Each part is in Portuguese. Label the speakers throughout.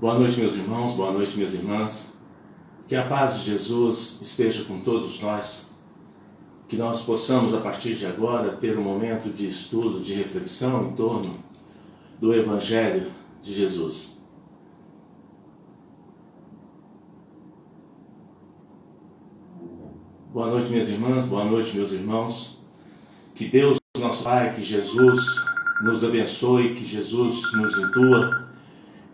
Speaker 1: Boa noite, meus irmãos, boa noite, minhas irmãs. Que a paz de Jesus esteja com todos nós. Que nós possamos, a partir de agora, ter um momento de estudo, de reflexão em torno do Evangelho de Jesus. Boa noite, minhas irmãs, boa noite, meus irmãos. Que Deus, nosso Pai, que Jesus nos abençoe, que Jesus nos intua.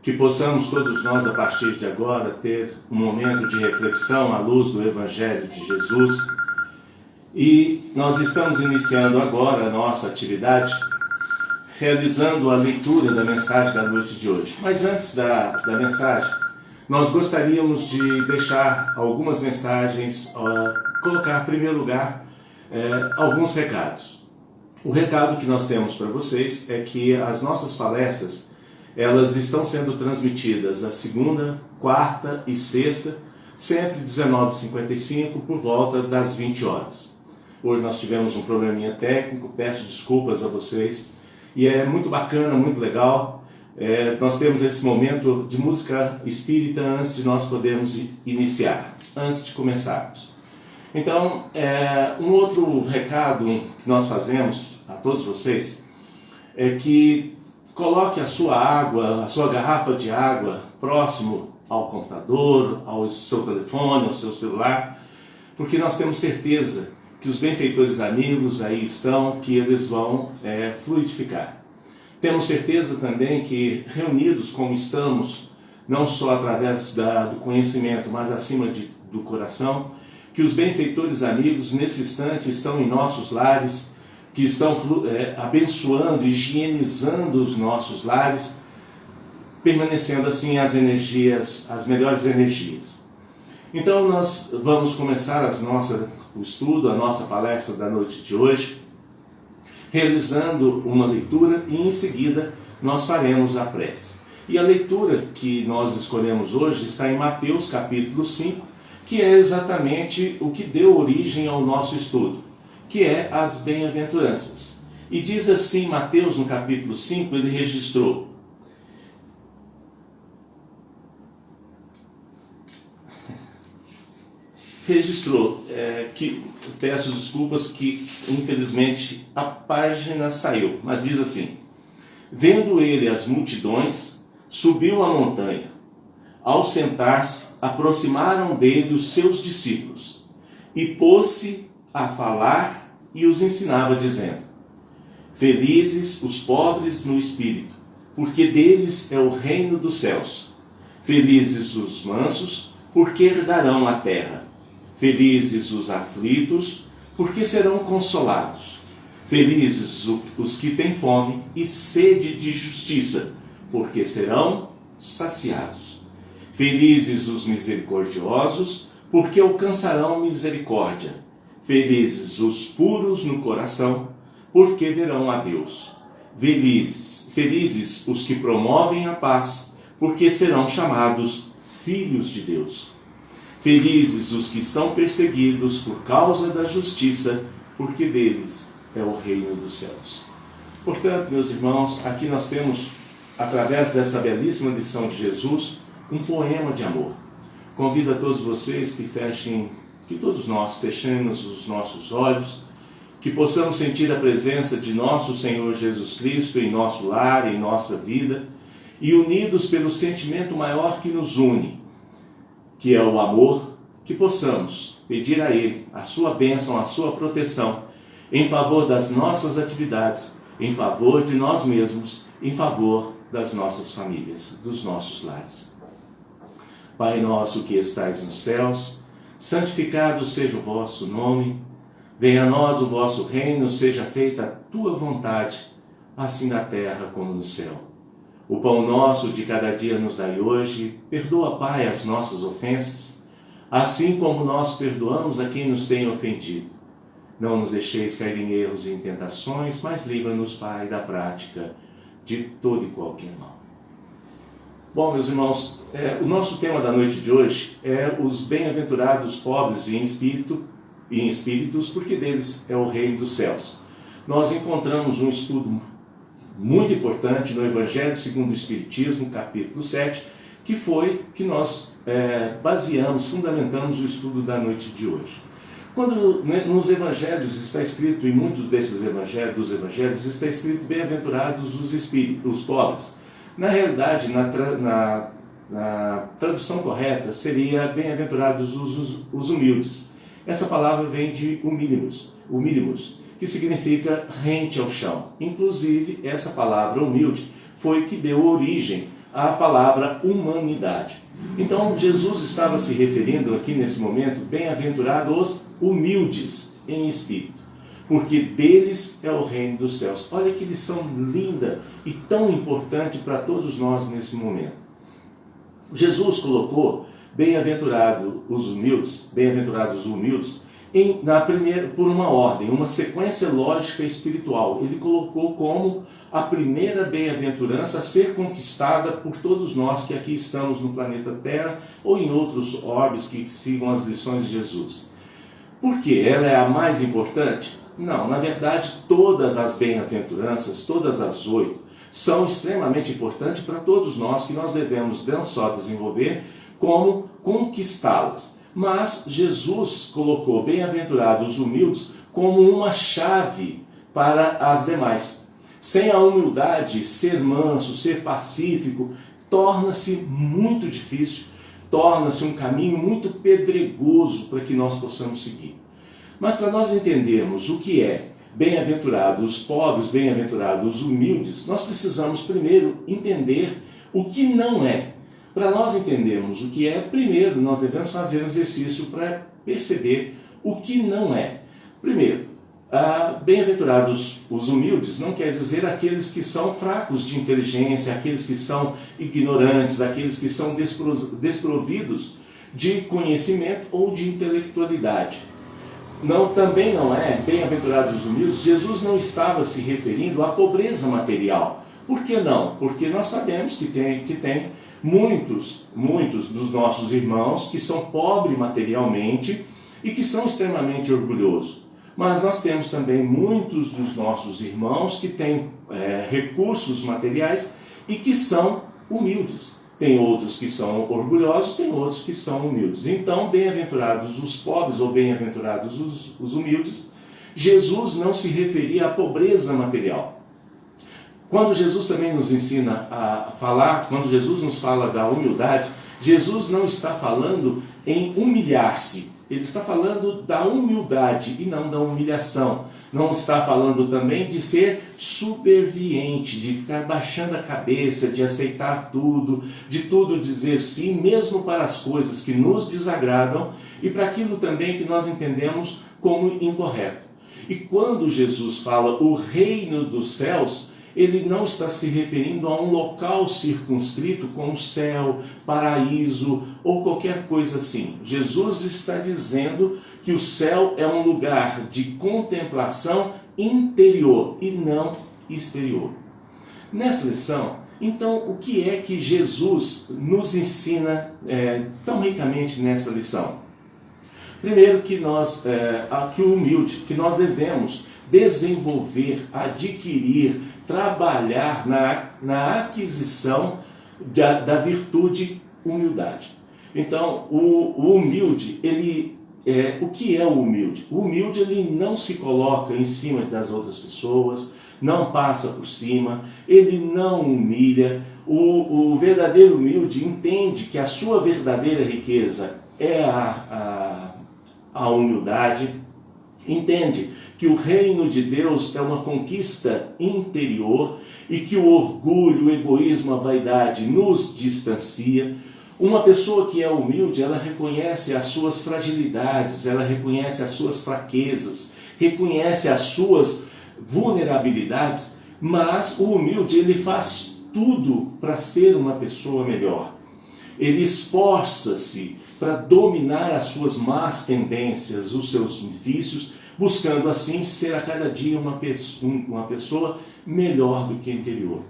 Speaker 1: Que possamos todos nós, a partir de agora, ter um momento de reflexão à luz do Evangelho de Jesus. E nós estamos iniciando agora a nossa atividade, realizando a leitura da mensagem da noite de hoje. Mas antes da mensagem, nós gostaríamos de deixar algumas mensagens, colocar em primeiro lugar alguns recados. O recado que nós temos para vocês é que as nossas palestras elas estão sendo transmitidas a segunda, quarta e sexta, sempre 19h55, por volta das 20 horas. Hoje nós tivemos um probleminha técnico, peço desculpas a vocês, e é muito bacana, muito legal. Nós temos esse momento de música espírita antes de nós podermos iniciar, antes de começarmos. Então, um outro recado que nós fazemos a todos vocês é que coloque a sua água, a sua garrafa de água próximo ao computador, ao seu telefone, ao seu celular, porque nós temos certeza que os benfeitores amigos aí estão, que eles vão fluidificar. Temos certeza também que reunidos como estamos, não só através do conhecimento, mas acima do coração, que os benfeitores amigos nesse instante estão em nossos lares, que estão abençoando, higienizando os nossos lares, permanecendo assim as melhores energias. Então nós vamos começar o estudo, a nossa palestra da noite de hoje, realizando uma leitura e em seguida nós faremos a prece. E a leitura que nós escolhemos hoje está em Mateus capítulo 5, que é exatamente o que deu origem ao nosso estudo, que é as bem-aventuranças. E diz assim Mateus no capítulo 5, ele registrou: que peço desculpas que infelizmente a página saiu, mas diz assim: vendo ele as multidões, subiu a montanha. Ao sentar-se, aproximaram dele os seus discípulos, e pôs-se a falar e os ensinava, dizendo: felizes os pobres no espírito, porque deles é o reino dos céus. Felizes os mansos, porque herdarão a terra. Felizes os aflitos, porque serão consolados. Felizes os que têm fome e sede de justiça, porque serão saciados. Felizes os misericordiosos, porque alcançarão misericórdia. Felizes os puros no coração, porque verão a Deus. Felizes os que promovem a paz, porque serão chamados filhos de Deus. Felizes os que são perseguidos por causa da justiça, porque deles é o reino dos céus. Portanto, meus irmãos, aqui nós temos, através dessa belíssima lição de Jesus, um poema de amor. Convido a todos vocês que todos nós fechemos os nossos olhos, que possamos sentir a presença de nosso Senhor Jesus Cristo em nosso lar, em nossa vida, e unidos pelo sentimento maior que nos une, que é o amor, que possamos pedir a Ele a sua bênção, a sua proteção, em favor das nossas atividades, em favor de nós mesmos, em favor das nossas famílias, dos nossos lares. Pai nosso que estais nos céus, santificado seja o vosso nome, venha a nós o vosso reino, seja feita a tua vontade, assim na terra como no céu. O pão nosso de cada dia nos dai hoje, perdoa, Pai, as nossas ofensas, assim como nós perdoamos a quem nos tem ofendido. Não nos deixeis cair em erros e em tentações, mas livra-nos, Pai, da prática de todo e qualquer mal. Bom, meus irmãos, o nosso tema da noite de hoje é os bem-aventurados pobres em espíritos, porque deles é o reino dos céus. Nós encontramos um estudo muito importante no Evangelho segundo o Espiritismo, capítulo 7, que foi que nós fundamentamos o estudo da noite de hoje. Quando nos evangelhos está escrito, em muitos desses dos evangelhos, está escrito bem-aventurados os pobres. Na realidade, na tradução correta, seria bem-aventurados os humildes. Essa palavra vem de humílimos, que significa rente ao chão. Inclusive, essa palavra humilde foi que deu origem à palavra humanidade. Então, Jesus estava se referindo aqui nesse momento, bem-aventurados os humildes em espírito, porque deles é o reino dos céus. Olha que lição linda e tão importante para todos nós nesse momento. Jesus colocou bem-aventurados os humildes, por uma ordem, uma sequência lógica espiritual. Ele colocou como a primeira bem-aventurança a ser conquistada por todos nós que aqui estamos no planeta Terra ou em outros orbes que sigam as lições de Jesus. Por quê? Ela é a mais importante? Não, na verdade, todas as bem-aventuranças, todas as 8, são extremamente importantes para todos nós, que nós devemos não só desenvolver, como conquistá-las. Mas Jesus colocou bem-aventurados os humildes como uma chave para as demais. Sem a humildade, ser manso, ser pacífico, torna-se muito difícil, torna-se um caminho muito pedregoso para que nós possamos seguir. Mas para nós entendermos o que é bem-aventurados os pobres, bem-aventurados os humildes, nós precisamos primeiro entender o que não é. Para nós entendermos o que é, primeiro nós devemos fazer um exercício para perceber o que não é. Primeiro, bem-aventurados os humildes não quer dizer aqueles que são fracos de inteligência, aqueles que são ignorantes, aqueles que são desprovidos de conhecimento ou de intelectualidade. Também não é bem-aventurados os humildes. Jesus não estava se referindo à pobreza material. Por que não? Porque nós sabemos que tem muitos dos nossos irmãos que são pobres materialmente e que são extremamente orgulhosos. Mas nós temos também muitos dos nossos irmãos que têm recursos materiais e que são humildes. Tem outros que são orgulhosos, tem outros que são humildes. Então, bem-aventurados os pobres ou bem-aventurados os humildes, Jesus não se referia à pobreza material. Quando Jesus também nos ensina a falar, quando Jesus nos fala da humildade, Jesus não está falando em humilhar-se. Ele está falando da humildade e não da humilhação. Não está falando também de ser subserviente, de ficar baixando a cabeça, de aceitar tudo, de tudo dizer sim, mesmo para as coisas que nos desagradam e para aquilo também que nós entendemos como incorreto. E quando Jesus fala o reino dos céus, ele não está se referindo a um local circunscrito como céu, paraíso ou qualquer coisa assim. Jesus está dizendo que o céu é um lugar de contemplação interior e não exterior. Nessa lição, então, o que é que Jesus nos ensina tão ricamente nessa lição? Primeiro que que nós devemos desenvolver, adquirir, trabalhar na aquisição da virtude humildade. Então, o humilde, o que é o humilde? O humilde, ele não se coloca em cima das outras pessoas, não passa por cima, ele não humilha. O verdadeiro humilde entende que a sua verdadeira riqueza é a humildade, entende que o reino de Deus é uma conquista interior e que o orgulho, o egoísmo, a vaidade nos distancia. Uma pessoa que é humilde, ela reconhece as suas fragilidades, ela reconhece as suas fraquezas, reconhece as suas vulnerabilidades, mas o humilde, ele faz tudo para ser uma pessoa melhor. Ele esforça-se para dominar as suas más tendências, os seus vícios, buscando assim ser a cada dia uma pessoa melhor do que a anterior.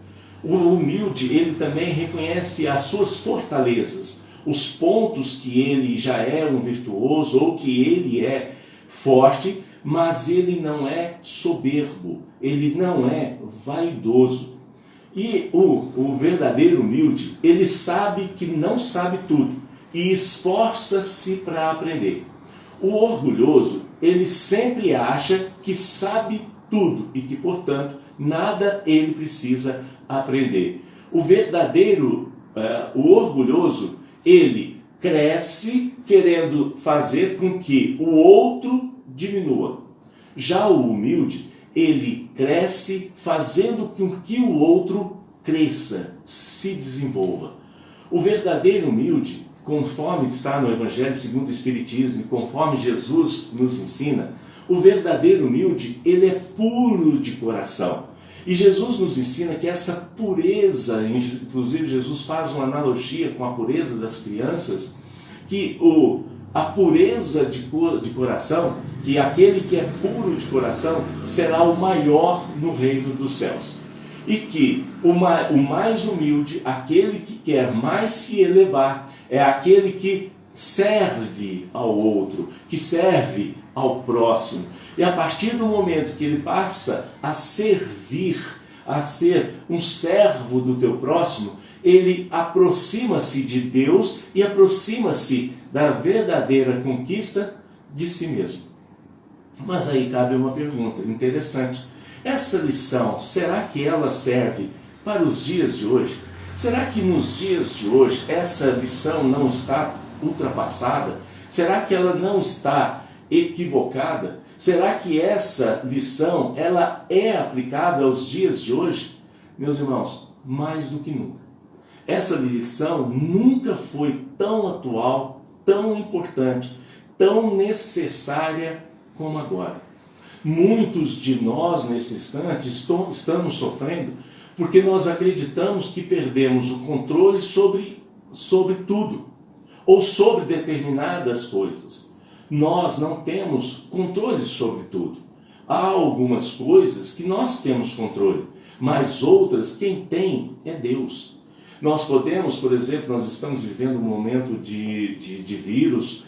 Speaker 1: O humilde, ele também reconhece as suas fortalezas, os pontos que ele já é um virtuoso ou que ele é forte, mas ele não é soberbo, ele não é vaidoso. E o verdadeiro humilde, ele sabe que não sabe tudo e esforça-se para aprender. O orgulhoso, ele sempre acha que sabe tudo e que, portanto, nada ele precisa aprender. O orgulhoso, ele cresce querendo fazer com que o outro diminua. Já o humilde, ele cresce fazendo com que o outro cresça, se desenvolva. O verdadeiro humilde, conforme está no Evangelho segundo o Espiritismo, e conforme Jesus nos ensina, o verdadeiro humilde, ele é puro de coração. E Jesus nos ensina que essa pureza, inclusive Jesus faz uma analogia com a pureza das crianças, que a pureza de coração, que aquele que é puro de coração será o maior no reino dos céus. E que o mais humilde, aquele que quer mais se elevar, é aquele que serve ao outro, que serve ao próximo. E a partir do momento que ele passa a servir, a ser um servo do teu próximo, ele aproxima-se de Deus e aproxima-se da verdadeira conquista de si mesmo. Mas aí cabe uma pergunta interessante. Essa lição, será que ela serve para os dias de hoje? Será que nos dias de hoje essa lição não está ultrapassada? Será que ela não está equivocada? Será que essa lição ela é aplicada aos dias de hoje? Meus irmãos, mais do que nunca. Essa lição nunca foi tão atual, tão importante, tão necessária como agora. Muitos de nós, nesse instante, estamos sofrendo porque nós acreditamos que perdemos o controle sobre tudo, ou sobre determinadas coisas. Nós não temos controle sobre tudo. Há algumas coisas que nós temos controle, mas outras quem tem é Deus. Nós podemos, por exemplo, nós estamos vivendo um momento de vírus,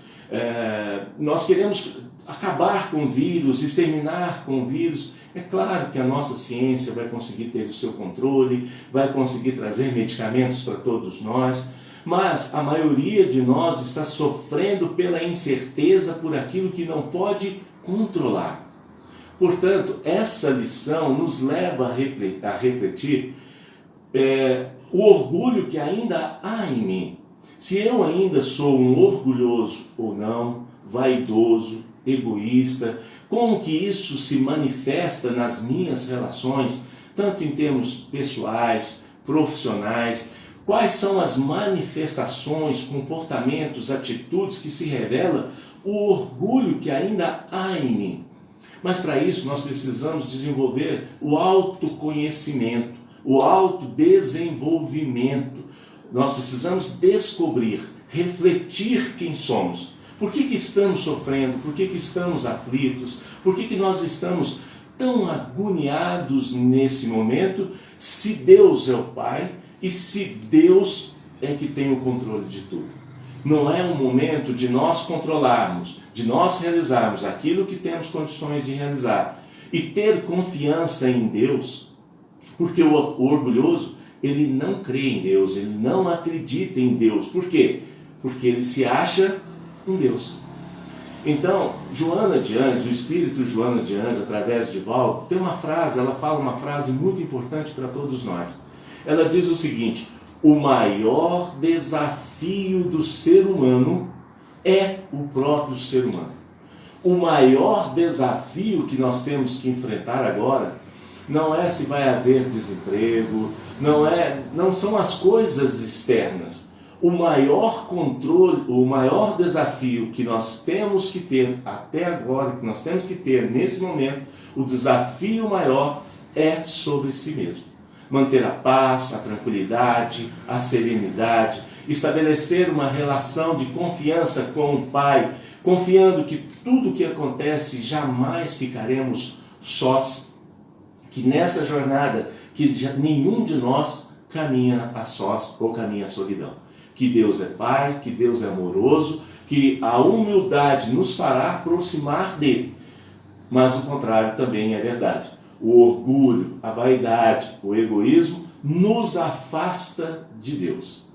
Speaker 1: nós queremos acabar com o vírus, exterminar com o vírus. É claro que a nossa ciência vai conseguir ter o seu controle, vai conseguir trazer medicamentos para todos nós, mas a maioria de nós está sofrendo pela incerteza por aquilo que não pode controlar. Portanto, essa lição nos leva a refletir o orgulho que ainda há em mim. Se eu ainda sou um orgulhoso ou não, vaidoso, egoísta, como que isso se manifesta nas minhas relações, tanto em termos pessoais, profissionais, quais são as manifestações, comportamentos, atitudes que se revela o orgulho que ainda há em mim. Mas para isso nós precisamos desenvolver o autoconhecimento, o autodesenvolvimento. Nós precisamos descobrir, refletir quem somos. Por que estamos sofrendo? Por que estamos aflitos? Por que nós estamos tão agoniados nesse momento, se Deus é o Pai e se Deus é que tem o controle de tudo? Não é um momento de nós controlarmos, de nós realizarmos aquilo que temos condições de realizar e ter confiança em Deus, porque o orgulhoso, ele não crê em Deus, ele não acredita em Deus. Por quê? Porque ele se acha um Deus. Então, Joana de Anjos, o espírito Joana de Anjos, através de Divaldo, tem uma frase, ela fala uma frase muito importante para todos nós. Ela diz o seguinte: o maior desafio do ser humano é o próprio ser humano. O maior desafio que nós temos que enfrentar agora não é se vai haver desemprego, não são as coisas externas. O maior controle, o maior desafio que nós temos que ter até agora, que nós temos que ter nesse momento, o desafio maior é sobre si mesmo. Manter a paz, a tranquilidade, a serenidade, estabelecer uma relação de confiança com o Pai, confiando que tudo o que acontece jamais ficaremos sós, que nessa jornada que nenhum de nós caminha a sós ou caminha a solidão. Que Deus é Pai, que Deus é amoroso, que a humildade nos fará aproximar dele. Mas o contrário também é verdade. O orgulho, a vaidade, o egoísmo nos afasta de Deus.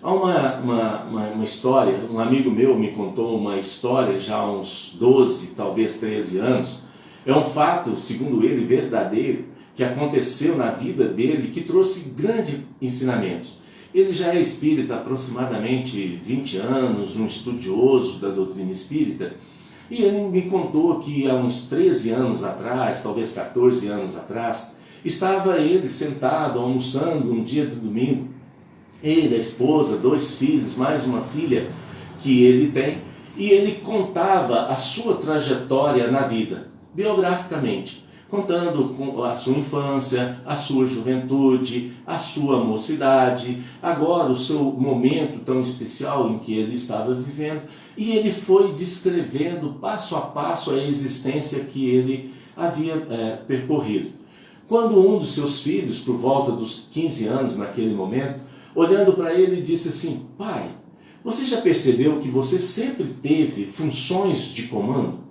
Speaker 1: Há uma história, um amigo meu me contou uma história já há uns 12, talvez 13 anos. É um fato, segundo ele, verdadeiro, que aconteceu na vida dele, que trouxe grandes ensinamentos. Ele já é espírita há aproximadamente 20 anos, um estudioso da doutrina espírita, e ele me contou que há uns 13 anos atrás, talvez 14 anos atrás, estava ele sentado, almoçando um dia do domingo, ele, a esposa, 2 filhos, mais uma filha que ele tem, e ele contava a sua trajetória na vida, biograficamente, contando a sua infância, a sua juventude, a sua mocidade, agora o seu momento tão especial em que ele estava vivendo, e ele foi descrevendo passo a passo a existência que ele havia percorrido. Quando um dos seus filhos, por volta dos 15 anos naquele momento, olhando para ele, disse assim: pai, você já percebeu que você sempre teve funções de comando?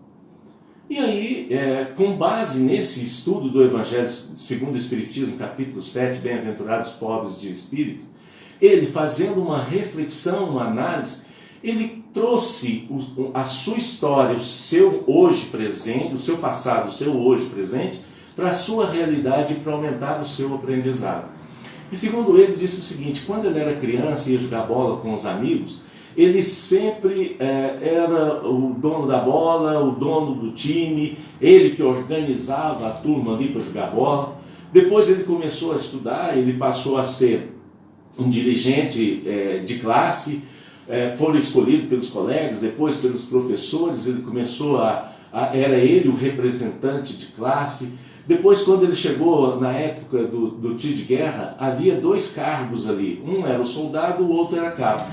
Speaker 1: E aí, com base nesse estudo do Evangelho segundo o Espiritismo, capítulo 7, Bem-aventurados pobres de espírito, ele, fazendo uma reflexão, uma análise, ele trouxe a sua história, o seu hoje presente, o seu passado, o seu hoje presente, para a sua realidade e para aumentar o seu aprendizado. E segundo ele, disse o seguinte: quando ele era criança e ia jogar bola com os amigos, ele sempre era o dono da bola, o dono do time, ele que organizava a turma ali para jogar bola. Depois ele começou a estudar, ele passou a ser um dirigente de classe, foram escolhidos pelos colegas, depois pelos professores, ele começou era ele o representante de classe. Depois, quando ele chegou na época do tiro de guerra, havia 2 cargos ali, um era o soldado, o outro era cabo.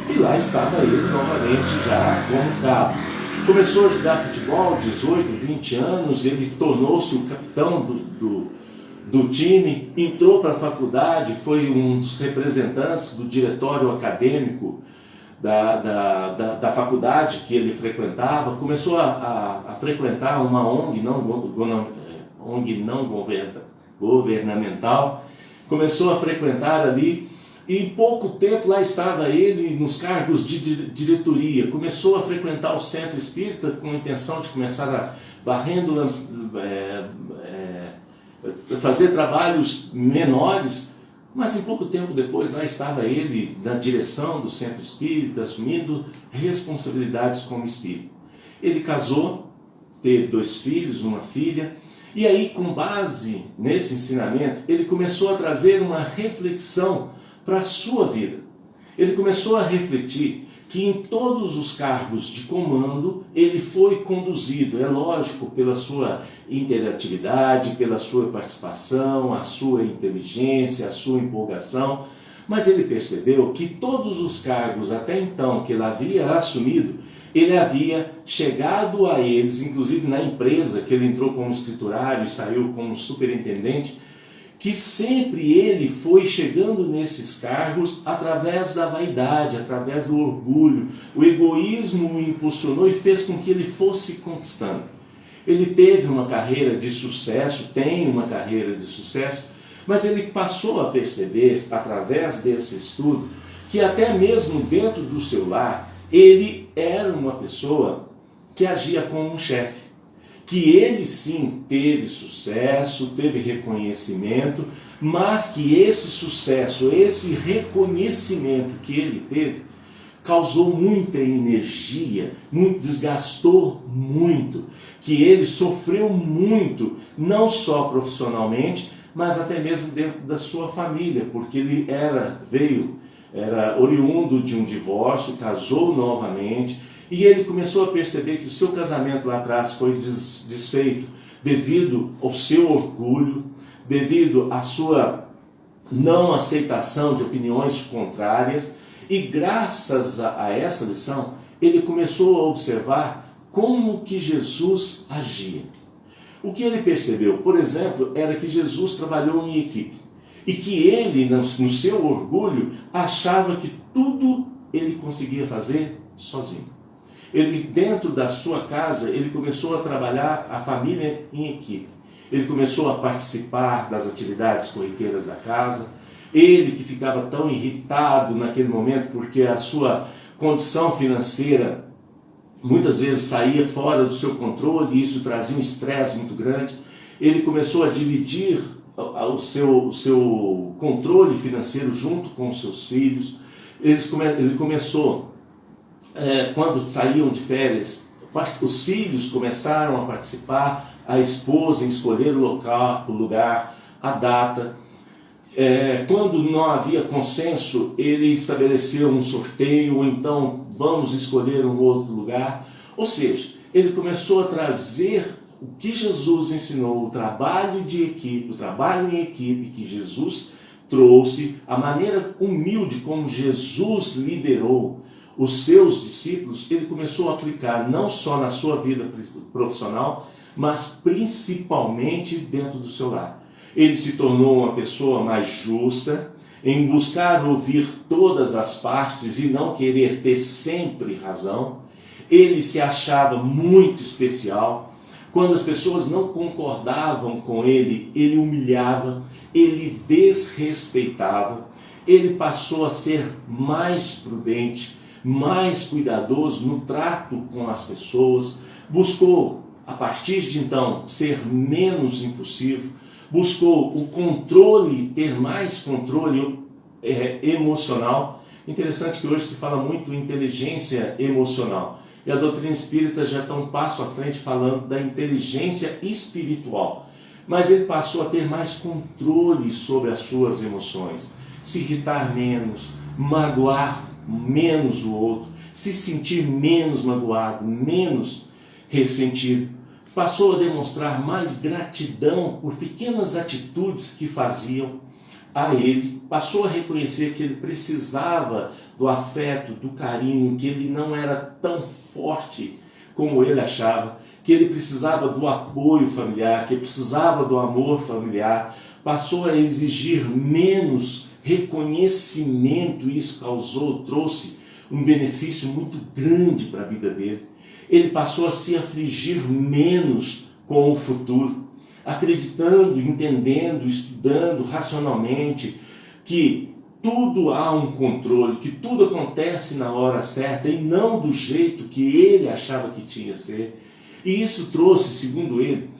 Speaker 1: E lá estava ele novamente já como cabo. Começou a jogar futebol, 18, 20 anos, ele tornou-se o capitão do time, entrou para a faculdade, foi um dos representantes do diretório acadêmico da faculdade que ele frequentava, começou a frequentar uma ONG não governamental, começou a frequentar ali. E em pouco tempo lá estava ele nos cargos de diretoria, começou a frequentar o centro espírita com a intenção de começar fazer trabalhos menores, mas em pouco tempo depois lá estava ele na direção do centro espírita, assumindo responsabilidades como espírita. Ele casou, teve 2 filhos, uma filha, e aí, com base nesse ensinamento, ele começou a trazer uma reflexão para a sua vida. Ele começou a refletir que em todos os cargos de comando ele foi conduzido, é lógico, pela sua interatividade, pela sua participação, a sua inteligência, a sua empolgação, mas ele percebeu que todos os cargos até então que ele havia assumido, ele havia chegado a eles, inclusive na empresa que ele entrou como escriturário e saiu como superintendente, que sempre ele foi chegando nesses cargos através da vaidade, através do orgulho. O egoísmo o impulsionou e fez com que ele fosse conquistando. Ele teve uma carreira de sucesso, tem uma carreira de sucesso, mas ele passou a perceber, através desse estudo, que até mesmo dentro do seu lar, ele era uma pessoa que agia como um chefe. Que ele sim teve sucesso, teve reconhecimento, mas que esse sucesso, esse reconhecimento que ele teve, causou muita energia, desgastou muito, que ele sofreu muito, não só profissionalmente, mas até mesmo dentro da sua família, porque ele era oriundo de um divórcio, casou novamente, e ele começou a perceber que o seu casamento lá atrás foi desfeito devido ao seu orgulho, devido à sua não aceitação de opiniões contrárias, e graças a essa lição, ele começou a observar como que Jesus agia. O que ele percebeu, por exemplo, era que Jesus trabalhou em equipe, e que ele, no seu orgulho, achava que tudo ele conseguia fazer sozinho. Ele, dentro da sua casa, ele começou a trabalhar a família em equipe. ele começou a participar das atividades corriqueiras da casa. Ele que ficava tão irritado naquele momento porque a sua condição financeira muitas vezes saía fora do seu controle e isso trazia um estresse muito grande. Ele começou a dividir o seu controle financeiro junto com os seus filhos. Ele começou, quando saíam de férias, os filhos começaram a participar, a esposa em escolher o local, o lugar, a data. Quando não havia consenso, ele estabeleceu um sorteio, ou então vamos escolher um outro lugar. Ou seja, ele começou a trazer o que Jesus ensinou, o trabalho de equipe, o trabalho em equipe que Jesus trouxe, a maneira humilde como Jesus liderou os seus discípulos, ele começou a aplicar não só na sua vida profissional, mas principalmente dentro do seu lar. Ele se tornou uma pessoa mais justa, em buscar ouvir todas as partes e não querer ter sempre razão. Ele se achava muito especial. Quando as pessoas não concordavam com ele, ele humilhava, ele desrespeitava. Ele passou a ser mais prudente, mais cuidadoso no trato com as pessoas. Buscou, a partir de então, ser menos impulsivo. Buscou o controle, ter mais controle emocional. Interessante que hoje se fala muito em inteligência emocional. E a doutrina espírita já está um passo à frente falando da inteligência espiritual. Mas ele passou a ter mais controle sobre as suas emoções. Se irritar menos, magoar menos o outro, se sentir menos magoado, menos ressentido. Passou a demonstrar mais gratidão por pequenas atitudes que faziam a ele. Passou a reconhecer que ele precisava do afeto, do carinho, que ele não era tão forte como ele achava, que ele precisava do apoio familiar, que ele precisava do amor familiar. Passou a exigir menos reconhecimento e isso trouxe um benefício muito grande para a vida dele. Ele passou a se afligir menos com o futuro, acreditando, entendendo, estudando racionalmente que tudo há um controle, que tudo acontece na hora certa e não do jeito que ele achava que tinha que ser. E isso trouxe, segundo ele,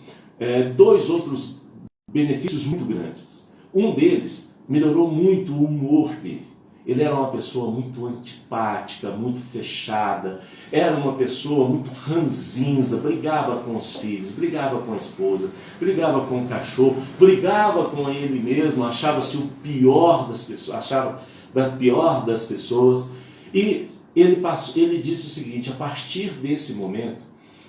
Speaker 1: dois outros benefícios muito grandes. Um deles, melhorou muito o humor dele. Ele era uma pessoa muito antipática, muito fechada, era uma pessoa muito ranzinza, brigava com os filhos, brigava com a esposa, brigava com o cachorro, brigava com ele mesmo, achava-se o pior das pessoas, achava da pior das pessoas. E ele disse o seguinte: a partir desse momento,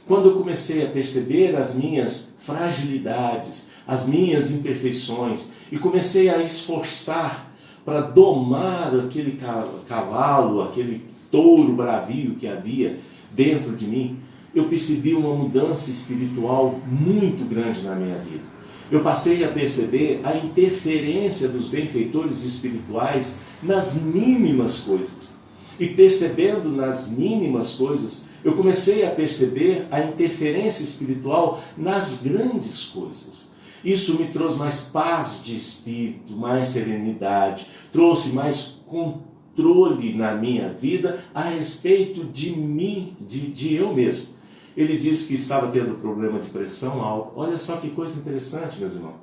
Speaker 1: quando eu comecei a perceber as minhas fragilidades, as minhas imperfeições, e comecei a esforçar para domar aquele cavalo, aquele touro bravio que havia dentro de mim, eu percebi uma mudança espiritual muito grande na minha vida. Eu passei a perceber a interferência dos benfeitores espirituais nas mínimas coisas. E percebendo nas mínimas coisas, eu comecei a perceber a interferência espiritual nas grandes coisas. Isso me trouxe mais paz de espírito, mais serenidade, trouxe mais controle na minha vida a respeito de mim, de eu mesmo. Ele disse que estava tendo problema de pressão alta. Olha só que coisa interessante, meus irmãos.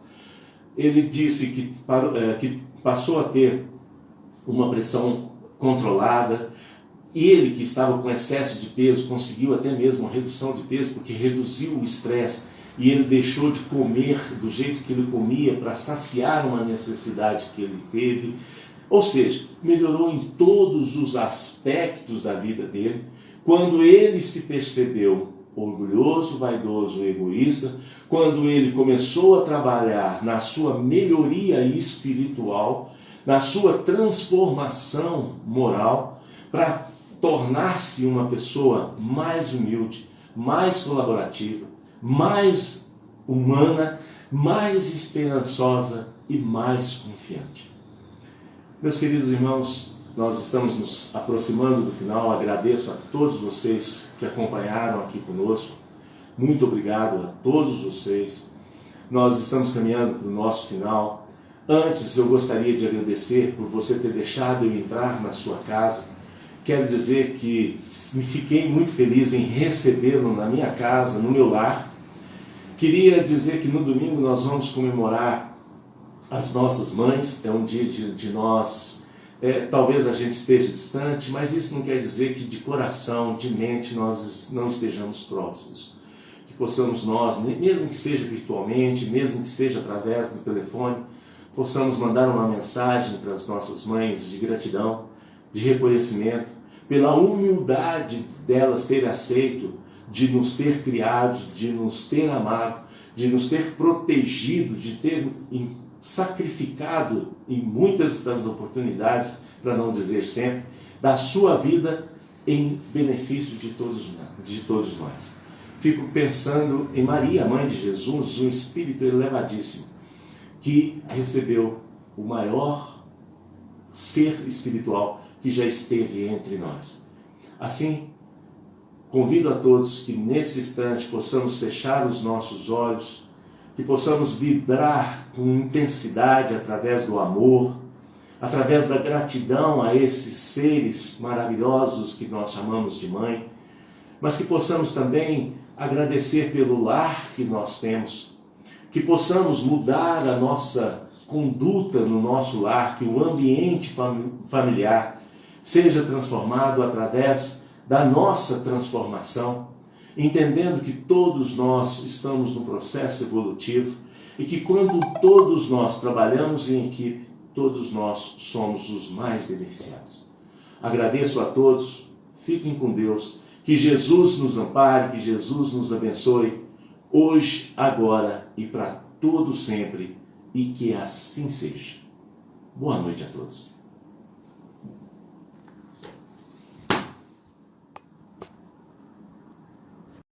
Speaker 1: Ele disse que passou a ter uma pressão controlada. Ele que estava com excesso de peso conseguiu até mesmo uma redução de peso porque reduziu o estresse. E ele deixou de comer do jeito que ele comia para saciar uma necessidade que ele teve. Ou seja, melhorou em todos os aspectos da vida dele. Quando ele se percebeu orgulhoso, vaidoso, egoísta, quando ele começou a trabalhar na sua melhoria espiritual, na sua transformação moral, para tornar-se uma pessoa mais humilde, mais colaborativa, mais humana, mais esperançosa e mais confiante. Meus queridos irmãos, nós estamos nos aproximando do final. Agradeço a todos vocês que acompanharam aqui conosco. Muito obrigado a todos vocês. Nós estamos caminhando para o nosso final. Antes, eu gostaria de agradecer por você ter deixado eu entrar na sua casa. Quero dizer que me fiquei muito feliz em recebê-lo na minha casa, no meu lar. Queria dizer que no domingo nós vamos comemorar as nossas mães. É um dia de nós, talvez a gente esteja distante, mas isso não quer dizer que de coração, de mente, nós não estejamos próximos. Que possamos nós, mesmo que seja virtualmente, mesmo que seja através do telefone, possamos mandar uma mensagem para as nossas mães de gratidão, de reconhecimento, pela humildade delas terem aceito de nos ter criado, de nos ter amado, de nos ter protegido, de ter sacrificado em muitas das oportunidades, para não dizer sempre, da sua vida em benefício de todos nós. Fico pensando em Maria, mãe de Jesus, um espírito elevadíssimo, que recebeu o maior ser espiritual que já esteve entre nós. Assim, convido a todos que nesse instante possamos fechar os nossos olhos, que possamos vibrar com intensidade através do amor, através da gratidão a esses seres maravilhosos que nós chamamos de mãe, mas que possamos também agradecer pelo lar que nós temos, que possamos mudar a nossa conduta no nosso lar, que o ambiente familiar seja transformado através da nossa transformação, entendendo que todos nós estamos no processo evolutivo e que quando todos nós trabalhamos em equipe, todos nós somos os mais beneficiados. Agradeço a todos, fiquem com Deus, que Jesus nos ampare, que Jesus nos abençoe, hoje, agora e para todo sempre, e que assim seja. Boa noite a todos.